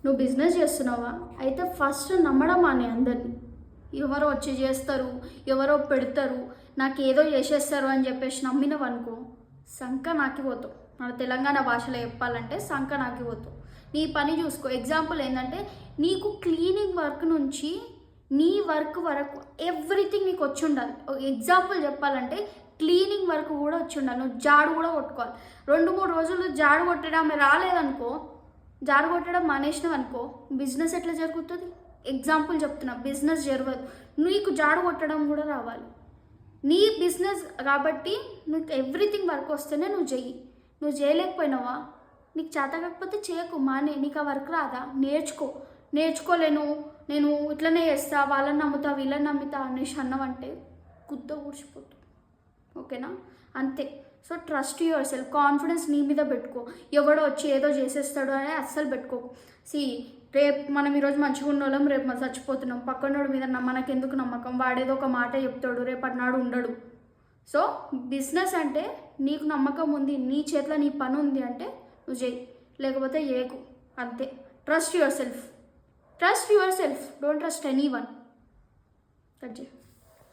నువ్వు బిజినెస్ చేస్తున్నావా? అయితే ఫస్ట్ నమ్మడం మానే అందరినీ. ఎవరో వచ్చి చేస్తారు, ఎవరో పెడతారు, నాకు ఏదో చేసేస్తారు అని చెప్పేసి నమ్మినవనుకో సంక నాకిపోతావు. మన తెలంగాణ భాషలో చెప్పాలంటే సంక నాకిపోతావు. నీ పని చూసుకో. ఎగ్జాంపుల్ ఏంటంటే నీకు క్లీనింగ్ వర్క్ నుంచి నీ వర్క్ వరకు ఎవ్రీథింగ్ నీకు వచ్చి ఉండాలి. ఎగ్జాంపుల్ చెప్పాలంటే క్లీనింగ్ వర్క్ కూడా వచ్చి ఉండాలి. నువ్వు జాడు కూడా కొట్టుకోవాలి. 2-3 రోజులు జాడు కొట్టడం రాలేదనుకో, జాడు కొట్టడం మానేసినావు అనుకో, బిజినెస్ ఎట్లా జరుగుతుంది? ఎగ్జాంపుల్ చెప్తున్నా, బిజినెస్ జరగదు. నీకు జాడు కొట్టడం కూడా రావాలి. నీ బిజినెస్ కాబట్టి నీకు ఎవ్రీథింగ్ వర్క్ వస్తేనే నువ్వు చెయ్యి. నువ్వు చేయలేకపోయినావా? నీకు చేత కాకపోతే చేయకు, మానే. నీకు ఆ వర్క్ రాదా? నేర్చుకోలేను, నేను ఇట్లనే చేస్తా, వాళ్ళని నమ్ముతా, వీళ్ళని నమ్ముతా అనేసి అన్నావంటే గుద్ద ఊడ్చిపోతావు. ఓకేనా? అంతే. So trust your self. Confidence నీ మీద పెట్టుకో. ఎవడో వచ్చి ఏదో చేసేస్తాడు అని అస్సలు పెట్టుకో. రేపు మనం ఈరోజు మంచిగా ఉన్న వాళ్ళం, రేపు మనం చచ్చిపోతున్నాం. పక్కనోడి మీద మనకెందుకు నమ్మకం? వాడేదో ఒక మాట చెప్తాడు, రేపటి నాడు ఉండడు. సో బిజినెస్ అంటే నీకు నమ్మకం ఉంది, నీ చేతిలో నీ పని ఉంది అంటే నువ్వు చేయి, లేకపోతే చేయకు. అంతే. Trust your self. Don't trust any one. Cut చేయి.